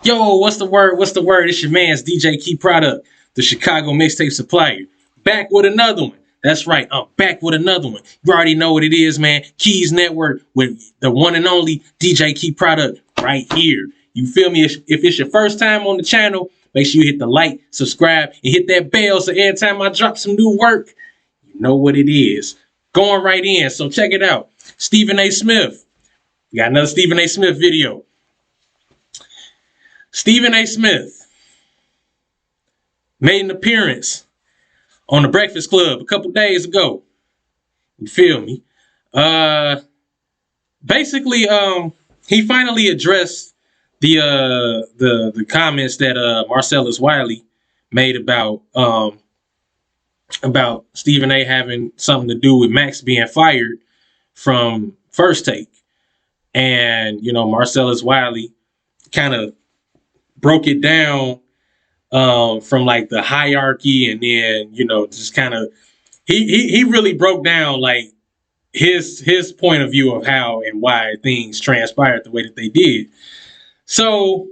Yo, what's the word? What's the word? It's your man's DJ Key Product, the Chicago mixtape supplier. Back with another one. That's right, I'm back with another one. You already know what it is, man. Keys Network with the one and only DJ Key Product right here. You feel me? If it's your first time on the channel, make sure you hit the like, subscribe, and hit that bell so every time I drop some new work, you know what it is. Going right in, so check it out. Stephen A. Smith. We got another Stephen A. Smith video. Stephen A. Smith made an appearance on the Breakfast Club a couple days ago. You feel me? Basically, he finally addressed the comments that Marcellus Wiley made about Stephen A. having something to do with Max being fired from First Take. And, Marcellus Wiley kind of broke it down from like the hierarchy, and then just kind of he really broke down like his point of view of how and why things transpired the way that they did. So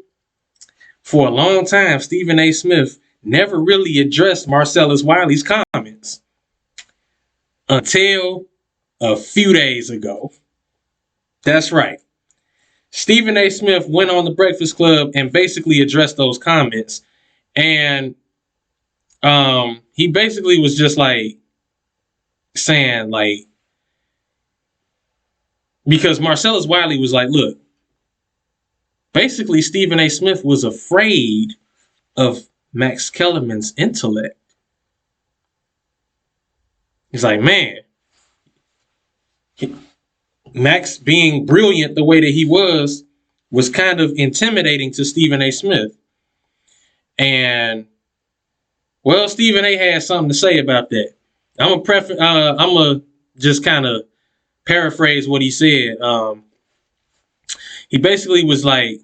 for a long time, Stephen A. Smith never really addressed Marcellus Wiley's comments until a few days ago. That's right. Stephen A. Smith went on the Breakfast Club and basically addressed those comments. And he basically was just like saying, like, because Marcellus Wiley was like, look, basically Stephen A. Smith was afraid of Max Kellerman's intellect. He's like, man, Max being brilliant the way that he was kind of intimidating to Stephen A. Smith. And, well, Stephen A. had something to say about that. I'm gonna just kind of paraphrase what he said. He basically was like,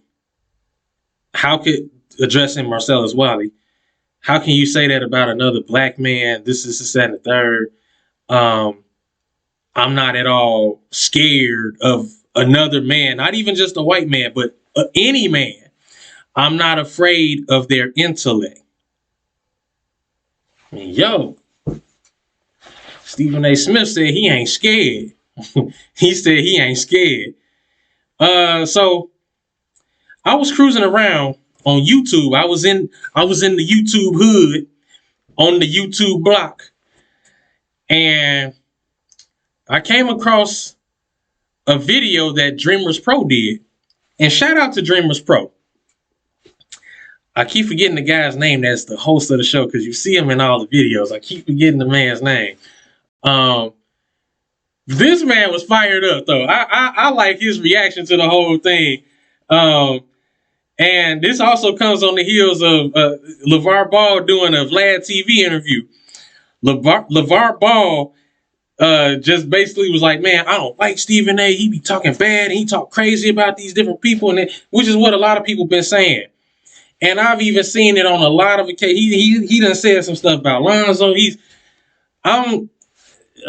addressing Marcellus Wiley, how can you say that about another black man? This, that, and the third. I'm not at all scared of another man, not even just a white man, but any man. I'm not afraid of their intellect. Yo, Stephen A. Smith said he ain't scared. He said he ain't scared. So I was cruising around on YouTube. I was in the YouTube hood, on the YouTube block, and I came across a video that Dreamers Pro did. And shout out to Dreamers Pro. I keep forgetting the guy's name that's the host of the show, because you see him in all the videos. I keep forgetting the man's name. This man was fired up, though. I like his reaction to the whole thing. And this also comes on the heels of LeVar Ball doing a Vlad TV interview. LeVar Ball just basically was like, man, I don't like Stephen A. He be talking bad, and he talk crazy about these different people, and which is what a lot of people been saying. And I've even seen it on a lot of occasions. He done said some stuff about Lonzo.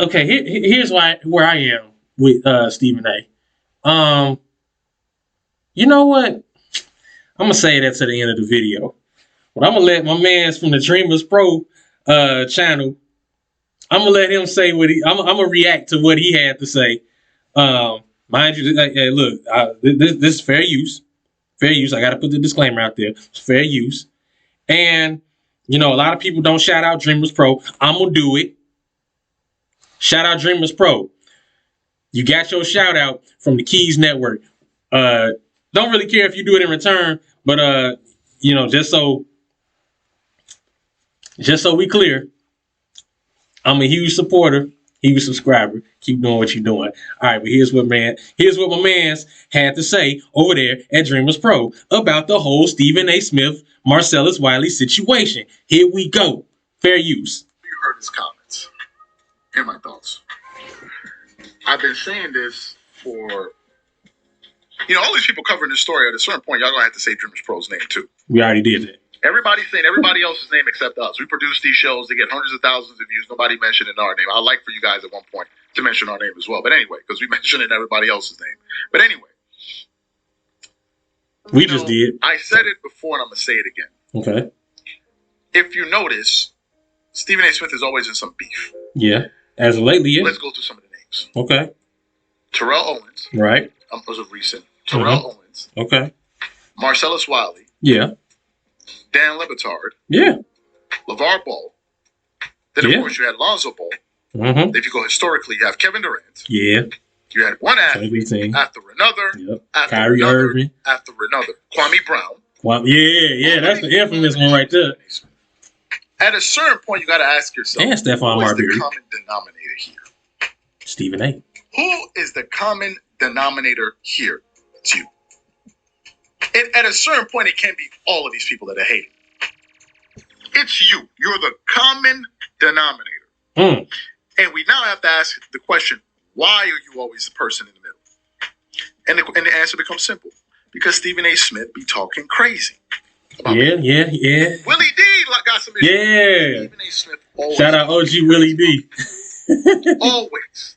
Okay. Here's where I am with Stephen A. You know what? I'm gonna say that to the end of the video, but I'm gonna let my man's from the Dreamers Pro channel. I'm gonna let him say what I'm gonna react to what he had to say. Mind you, hey, look, this is fair use. Fair use. I got to put the disclaimer out there. It's fair use. And, a lot of people don't shout out Dreamers Pro. I'm going to do it. Shout out Dreamers Pro. You got your shout out from the Keys Network. Don't really care if you do it in return, but, just so we clear, I'm a huge supporter. Huge subscriber. Keep doing what you're doing. All right, but here's what my man's had to say over there at Dreamers Pro about the whole Stephen A. Smith, Marcellus Wiley situation. Here we go. Fair use. You heard his comments. Here are my thoughts. I've been saying this for, all these people covering this story. At a certain point, y'all gonna have to say Dreamers Pro's name too. We already did that. Everybody's saying everybody else's name except us. We produce these shows. They get hundreds of thousands of views. Nobody mentioned our name. I'd like for you guys at one point to mention our name as well. But anyway, because we mentioned everybody else's name. But anyway, We just did. I said it before, and I'm gonna say it again. Okay. If you notice, Stephen A. Smith is always in some beef. Yeah. As of lately, yeah. Let's go through some of the names. Okay. Terrell Owens. Right. Was of recent. Terrell Owens. Okay. Marcellus Wiley. Yeah. Dan Le Batard. Yeah. LeVar Ball. Then, of course, you had Lonzo Ball. Mm-hmm. If you go historically, you have Kevin Durant. Yeah. You had one athlete after another. Yep. After Kyrie another, Irving. After another. Kwame Brown. Yeah. That's the infamous one right there. At a certain point, you got to ask yourself, and Stephon Marbury. Who is the common denominator here? Stephen A. Who is the common denominator here? It's you. At a certain point, it can't be all of these people that are hating. It's you. You're the common denominator. Mm. And we now have to ask the question, why are you always the person in the middle? And the answer becomes simple. Because Stephen A. Smith be talking crazy. Yeah. Willie D got some issues. Yeah. Stephen A. Smith always. Shout out OG Willie D. Always.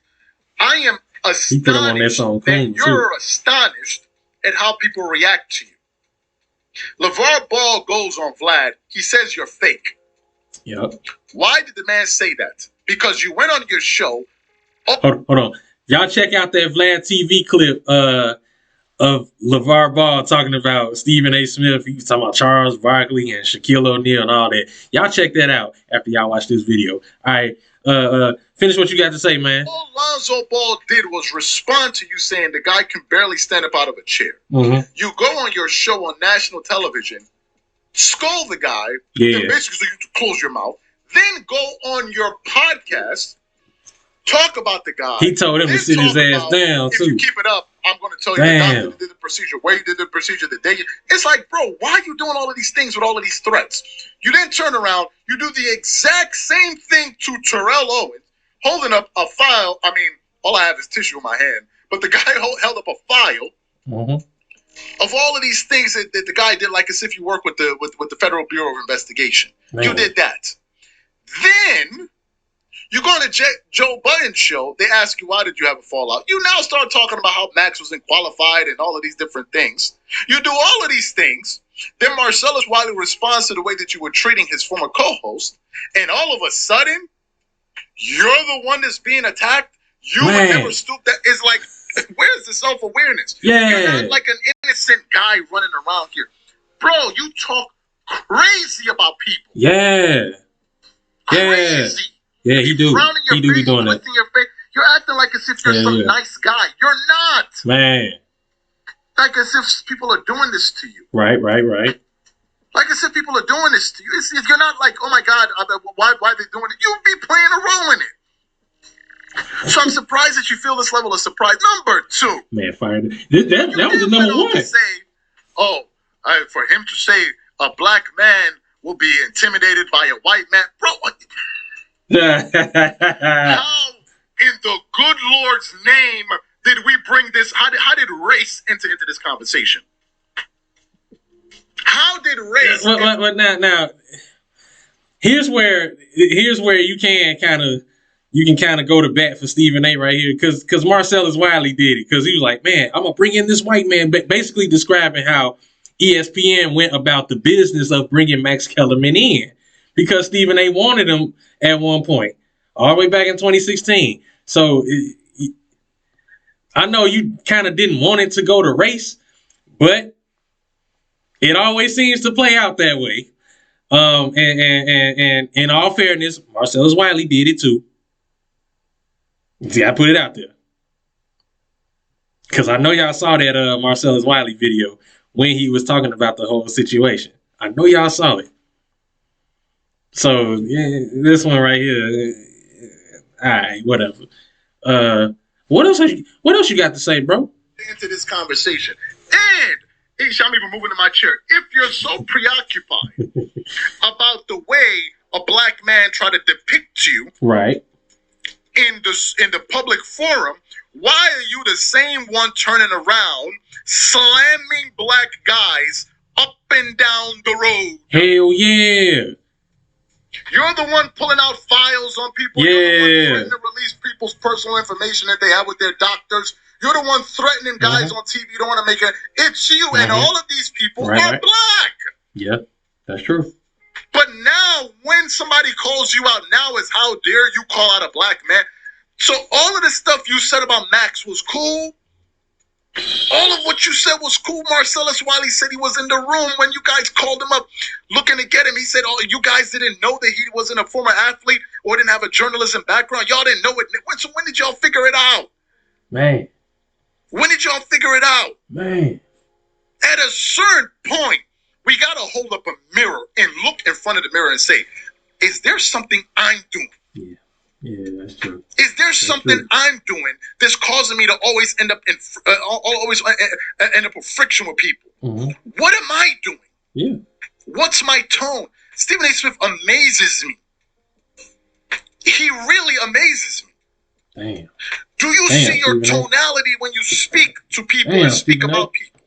I am astonished he put him on that song clean, that you're astonished at how people react to you. LeVar Ball goes on Vlad. He says you're fake. Yep. Why did the man say that? Because you went on your show. Hold on. Y'all check out that Vlad TV clip of LeVar Ball talking about Stephen A. Smith. He was talking about Charles Barkley and Shaquille O'Neal and all that. Y'all check that out after y'all watch this video. All right. Finish what you got to say, man. All Lonzo Ball did was respond to you saying the guy can barely stand up out of a chair. Mm-hmm. You go on your show on national television, scold the guy, and basically so you close your mouth, then go on your podcast, talk about the guy. He told him to sit his ass down, too. If you keep it up, I'm going to tell you the doctor that did the procedure, where you did the procedure, the day. It's like, bro, why are you doing all of these things with all of these threats? You then turn around, you do the exact same thing to Terrell Owens, holding up a file. I mean, all I have is tissue in my hand, but the guy held up a file of all of these things that the guy did, like as if you work with the Federal Bureau of Investigation. Man. You did that. Then you go on a Joe Budden show. They ask you, why did you have a fallout? You now start talking about how Max wasn't qualified and all of these different things. You do all of these things. Then Marcellus Wiley responds to the way that you were treating his former co-host. And all of a sudden, you're the one that's being attacked. You would never stoop. That is like, where's the self-awareness? Yeah. You're not like an innocent guy running around here. Bro, you talk crazy about people. Yeah. Crazy. Yeah, he do. He do be doing that. You're acting like as if you're some nice guy. You're not. Man. Like as if people are doing this to you. Right. Like as if people are doing this to you. You're not like, oh my God, why are they doing it? You'll be playing a role in it. So I'm surprised that you feel this level of surprise. Number two. Man, fired. That was the number one. To say, for him to say a black man will be intimidated by a white man. Bro, how in the good Lord's name did we bring this? How did race enter into this conversation? How did race? Well, now, here's where you can kind of go to bat for Stephen A. right here, because Marcellus Wiley did it, because he was like, man, I'm gonna bring in this white man, basically describing how ESPN went about the business of bringing Max Kellerman in, because Stephen A. wanted him at one point, all the way back in 2016. So I know you kind of didn't want it to go to race, but it always seems to play out that way. And in all fairness, Marcellus Wiley did it too. See, I put it out there, because I know y'all saw that Marcellus Wiley video when he was talking about the whole situation. I know y'all saw it. So yeah, this one right here. All right, whatever. What else you got to say, bro? Into this conversation, and I'm even moving to my chair. If you're so preoccupied about the way a black man tried to depict you, right, in the public forum, why are you the same one turning around, slamming black guys up and down the road? Hell yeah. You're the one pulling out files on people. Yeah. You're the one trying to release people's personal information that they have with their doctors. You're the one threatening guys on TV. You don't want to make it. It's you, and all of these people are black. Yeah, that's true. But now, when somebody calls you out, now is how dare you call out a black man? So all of the stuff you said about Max was cool. All of what you said was cool. Marcellus Wiley said he was in the room when you guys called him up looking to get him. He said, oh, you guys didn't know that he wasn't a former athlete or didn't have a journalism background. Y'all didn't know it. So when did y'all figure it out? Man. When did y'all figure it out? Man. At a certain point, we got to hold up a mirror and look in front of the mirror and say, is there something I'm doing? Yeah. Yeah, that's true. Is there something I'm doing that's causing me to always end up end up with friction with people? What am I doing? Yeah. What's my tone? Stephen A. Smith amazes me. He really amazes me. Damn. Do you see your tonality when you speak to people and speak about people?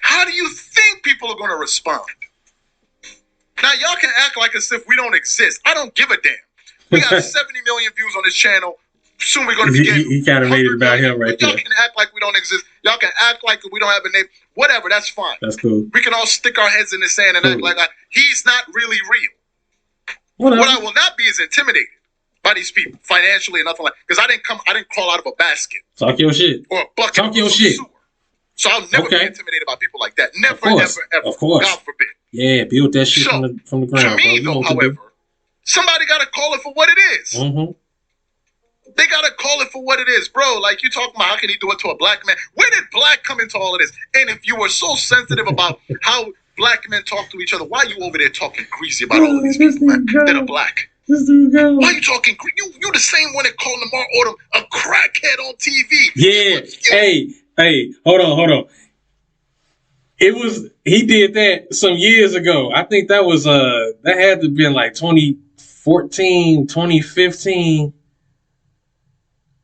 How do you think people are going to respond? Now, y'all can act like as if we don't exist. I don't give a damn. We got 70 million views on this channel. Soon we're going to be getting. He kind of made it about him right there. Y'all can act like we don't exist. Y'all can act like we don't have a name. Whatever, that's fine. That's cool. We can all stick our heads in the sand and act like he's not really real. Whatever. What I will not be is intimidated by these people financially and nothing like. Because I didn't crawl out of a basket. Talk your shit. Or a bucket. Talk your shit. Sewer. So I'll never be intimidated by people like that. Never, ever, ever. Of course. God forbid. Yeah, build that shit from the ground. To me, though, however, somebody got to call it for what it is. They got to call it for what it is. Bro, like you talking about how can he do it to a black man? Where did black come into all of this? And if you were so sensitive about how black men talk to each other, why are you over there talking greasy about all of these people, man, that are black? Why are you talking greasy? You the same one that called Lamar Odom a crackhead on TV. Yeah. Hey, hold on. He did that some years ago. I think that was that had to have been like 2014, 2015.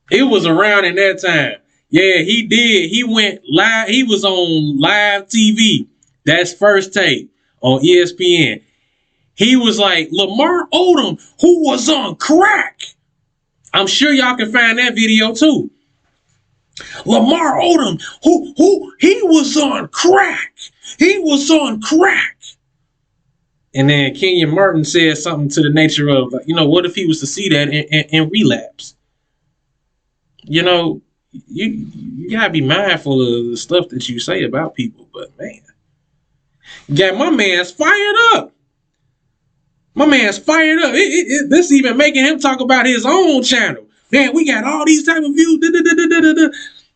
It was around in that time. Yeah, he did. He went live. He was on live TV. That's First Take on ESPN. He was like Lamar Odom, who was on crack. I'm sure y'all can find that video too. Lamar Odom, who he was on crack. He was on crack. And then Kenyon Martin said something to the nature of, what if he was to see that and relapse? You gotta be mindful of the stuff that you say about people. But man, got my man's fired up. This even making him talk about his own channel. Man, we got all these type of views.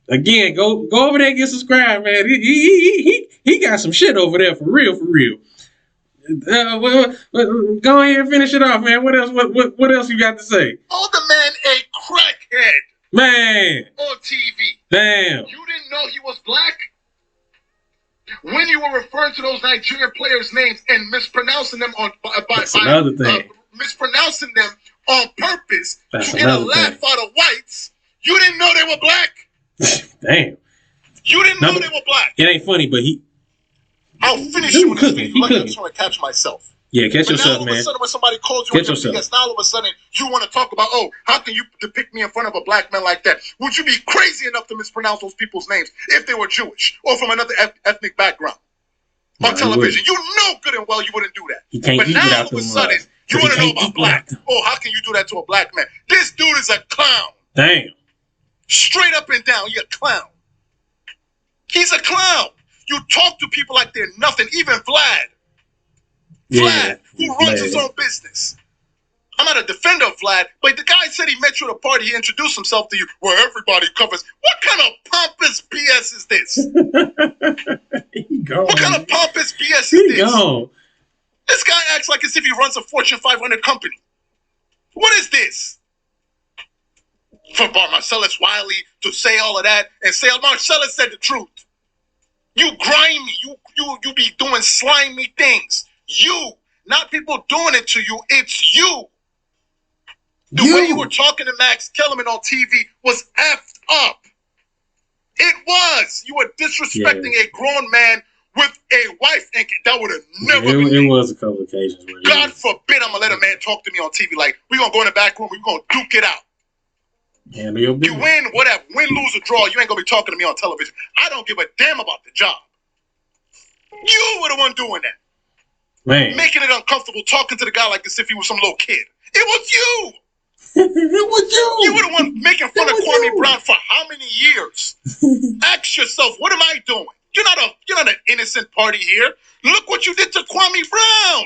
Again, go over there and get subscribed, man. He got some shit over there for real. Go ahead and finish it off, man. What else you got to say? Oh, the man a crackhead. Man. On TV. Damn. You didn't know he was black? When you were referring to those Nigerian players' names and mispronouncing them another thing. Mispronouncing them on purpose to get a laugh out of whites, you didn't know they were black. Damn. You didn't know they were black. It ain't funny, but I'll finish you with this video. I'm just trying to catch myself. Yeah, catch yourself, man. All of a sudden, when somebody calls you on your BS, now all of a sudden you want to talk about, how can you depict me in front of a black man like that? Would you be crazy enough to mispronounce those people's names if they were Jewish or from another ethnic background on television? You know good and well you wouldn't do that. But now all of a sudden you want to know about black. How can you do that to a black man? This dude is a clown. Damn. Straight up and down, you're a clown. He's a clown. You talk to people like they're nothing, even Vlad. Vlad, who runs his own business. I'm not a defender of Vlad, but the guy said he met you at a party. He introduced himself to you where everybody covers. What kind of pompous BS is this? What kind of pompous BS is this? This guy acts like as if he runs a Fortune 500 company. What is this? For Marcellus Wiley to say all of that and say Marcellus said the truth. You grimy. You be doing slimy things. You, not people doing it to you. It's you. The way you were talking to Max Kellerman on TV was effed up. It was. You were disrespecting a grown man with a wife, and that would have never been. It was a couple of occasions. Where God forbid I'm going to let a man talk to me on TV like, we're going to go in the back room, we're going to duke it out. Handle your You business. win, whatever. Win, lose, or draw. You ain't gonna be talking to me on television. I don't give a damn about the job. You were the one doing that. Man. Making it uncomfortable, talking to the guy like as if he was some little kid. It was you. It was you. You were the one making fun of Kwame Brown for how many years? Ask yourself, what am I doing? You're not an innocent party here. Look what you did to Kwame Brown.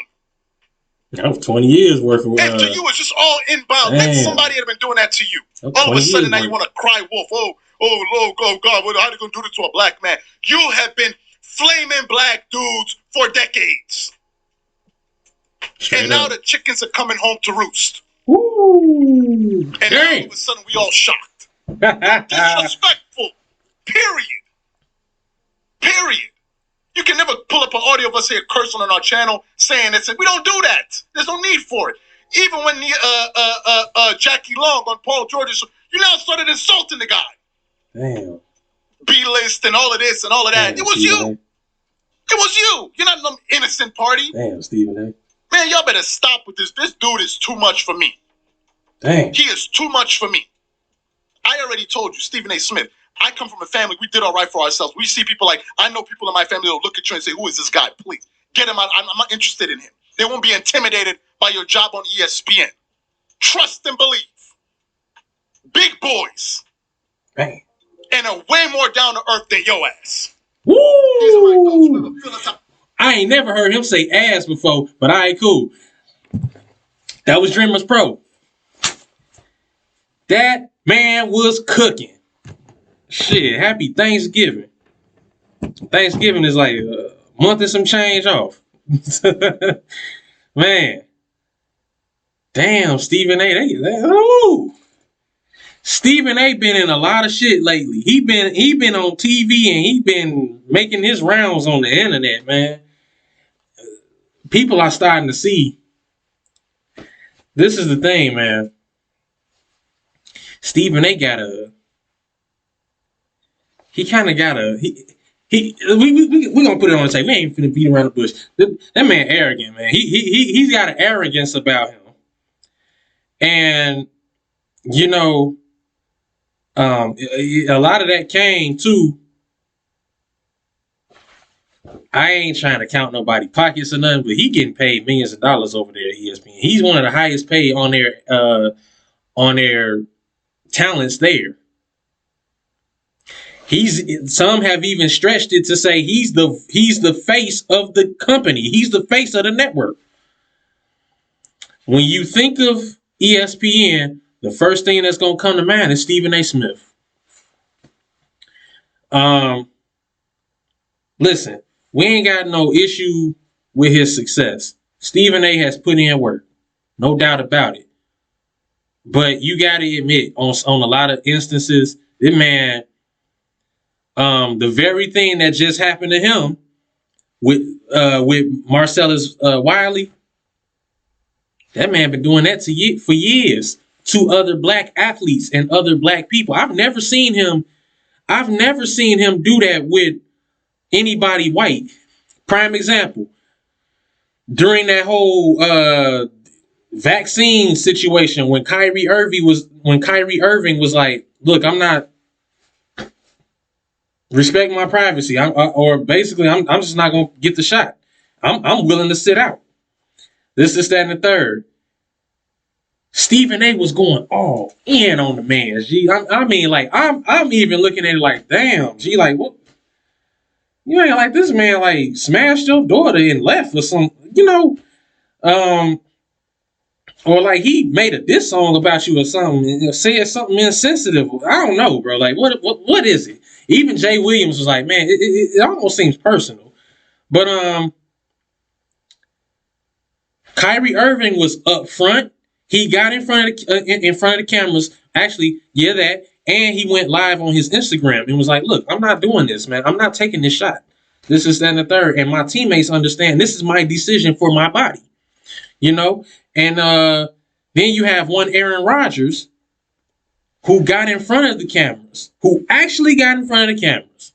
That was 20 years worth of And to you, it's just all inbound. Let somebody have been doing that to you. All of a sudden, now you want to cry wolf. Oh, God, how are you going to do this to a black man? You have been flaming black dudes for decades. Straight and now up. the chickens are coming home to roost. Woo. And now all of a sudden, we all shocked. Disrespectful. Period. You can never pull up an audio of us here cursing on our channel saying this. We don't do that. There's no need for it. Even when Jackie Long on Paul George's, you now started insulting the guy. Damn. B-list and all of this and all of that. Damn, It was Stephen you. It was you. You're not some innocent party. Damn, Stephen A. Man, y'all better stop with this. This dude is too much for me. Damn. He is too much for me. I already told you, Stephen A. Smith. I come from a family. We did all right for ourselves. We see people like, I know people in my family that will look at you and say, who is this guy? Please get him out. I'm not interested in him. They won't be intimidated by your job on ESPN. Trust and believe. Big boys. Damn. And are way more down to earth than your ass. Woo! These are my thoughts. Remember, fill us up. I ain't never heard him say ass before, but all right, cool. That was Dreamers Pro. That man was cooking. Shit, happy Thanksgiving. Thanksgiving is like a month and some change off. Man. Damn, Stephen A. Ooh. Stephen A. been in a lot of shit lately. He been on TV and he been making his rounds on the internet, man. People are starting to see. This is the thing, man. Stephen A. we gonna put it on the table. We ain't finna beat around the bush. That man arrogant, man. He's got an arrogance about him. And you know, a lot of that came too. I ain't trying to count nobody pockets or nothing, but he getting paid millions of dollars over there at ESPN. He's one of the highest paid on their talents there. Some have even stretched it to say he's the face of the company. He's the face of the network. When you think of ESPN, the first thing that's gonna come to mind is Stephen A. Smith. Listen, we ain't got no issue with his success. Stephen A. has put in work, no doubt about it. But you got to admit, on a lot of instances, this man, the very thing that just happened to him with Marcellus Wiley, that man been doing that for years to other black athletes and other black people. I've never seen him do that with anybody white. Prime example, during that whole vaccine situation when Kyrie Irving was like, look, I'm not respect my privacy. I'm just not gonna get the shot. I'm willing to sit out. This, that, and the third. Stephen A. was going all in on the man. G, I mean, like, I'm even looking at it like, damn, G, like, what? You ain't like this man, like, smashed your daughter and left or something, you know, or like he made a diss song about you or something, and said something insensitive. I don't know, bro. Like, what is it? Even Jay Williams was like, man, it almost seems personal. But Kyrie Irving was up front. He got in front of the cameras. Actually, yeah, that. And he went live on his Instagram and was like, look, I'm not doing this, man. I'm not taking this shot. This is that and the third. And my teammates understand this is my decision for my body. You know? And then you have one Aaron Rodgers who got in front of the cameras, who actually got in front of the cameras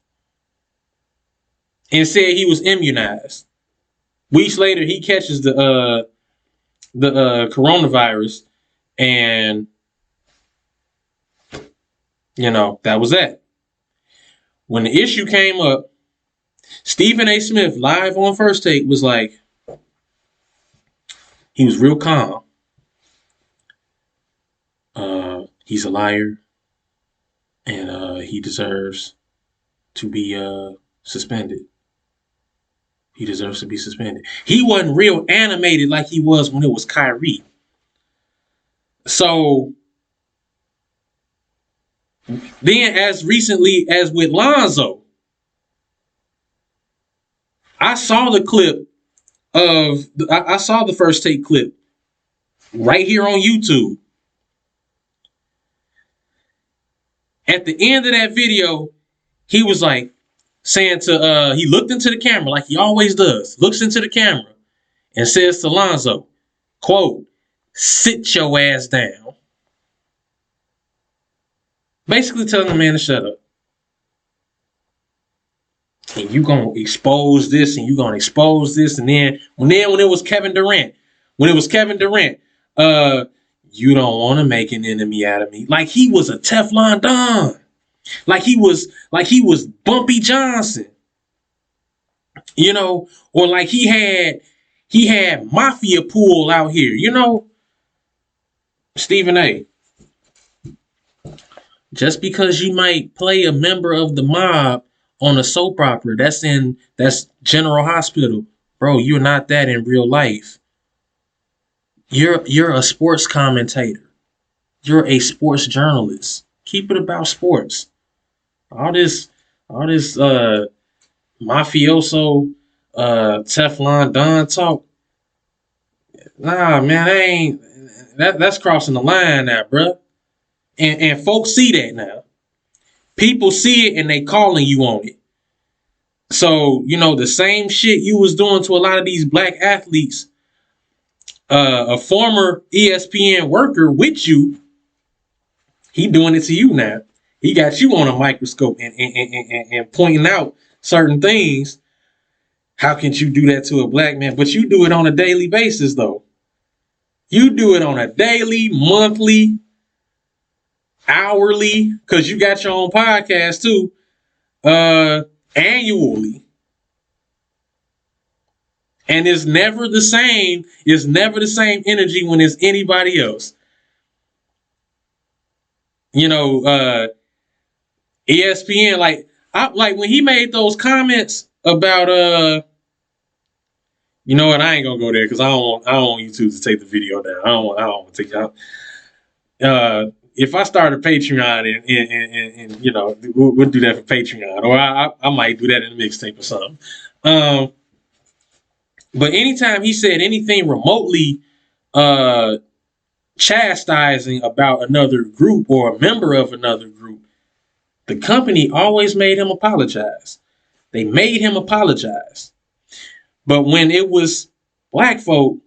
and said he was immunized. Weeks later, he catches the coronavirus, and You know, that was that. When the issue came up, Stephen A. Smith, live on First Take, was like, he was real calm. He's a liar, and he deserves to be suspended. He deserves to be suspended. He wasn't real animated like he was when it was Kyrie. So then, as recently as with Lonzo, I saw the clip I saw the First Take clip right here on YouTube. At the end of that video, he was like saying to, he looked into the camera like he always does, looks into the camera and says to Lonzo, quote, "Sit your ass down." Basically telling the man to shut up. And you gonna expose this and you gonna expose this. And then when it was Kevin Durant, you don't want to make an enemy out of me. Like he was a Teflon Don. Like he was Bumpy Johnson. You know, or like he had Mafia Pool out here, you know. Stephen A. Just because you might play a member of the mob on a soap opera, that's General Hospital, bro, you're not that in real life. You're a sports commentator. You're a sports journalist. Keep it about sports. All this mafioso Teflon Don talk. Nah, man, that's crossing the line now, bruh. And folks see that now. People see it and they calling you on it. So, you know, the same shit you was doing to a lot of these black athletes, a former ESPN worker with you, he doing it to you now. He got you on a microscope and pointing out certain things. How can you do that to a black man? But you do it on a daily basis, though. You do it on a daily, monthly, hourly, because you got your own podcast too, annually. And it's never the same. It's never the same energy when it's anybody else. You know, ESPN, like when he made those comments about you know what, I ain't gonna go there because I don't want YouTube to take the video down. I don't want to take it out. If I start a Patreon and you know, we'll do that for Patreon, or I might do that in a mixtape or something. But anytime he said anything remotely chastising about another group or a member of another group, the company always made him apologize. They made him apologize. But when it was black folk,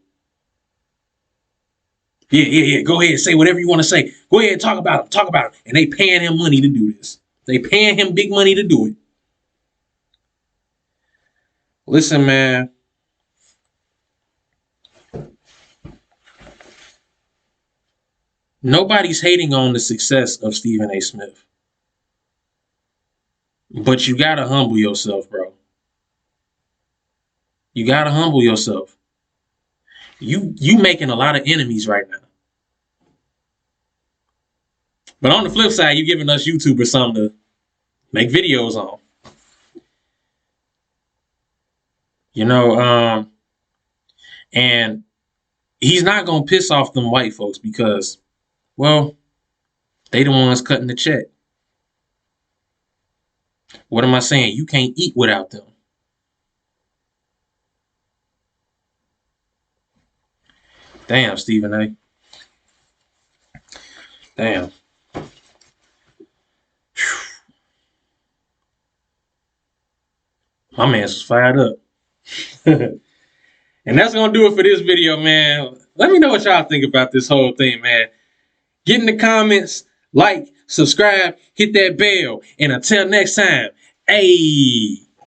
yeah, go ahead, say whatever you want to say. Go ahead, talk about him. And they paying him money to do this. They paying him big money to do it. Listen, man. Nobody's hating on the success of Stephen A. Smith. But you gotta humble yourself, bro. You gotta humble yourself. You making a lot of enemies right now. But on the flip side, you giving us YouTubers something to make videos on. You know, and he's not gonna piss off them white folks because, well, they the ones cutting the check. What am I saying? You can't eat without them. Damn, Stephen A. Damn. My man's was fired up. And that's going to do it for this video, man. Let me know what y'all think about this whole thing, man. Get in the comments, like, subscribe, hit that bell. And until next time, hey.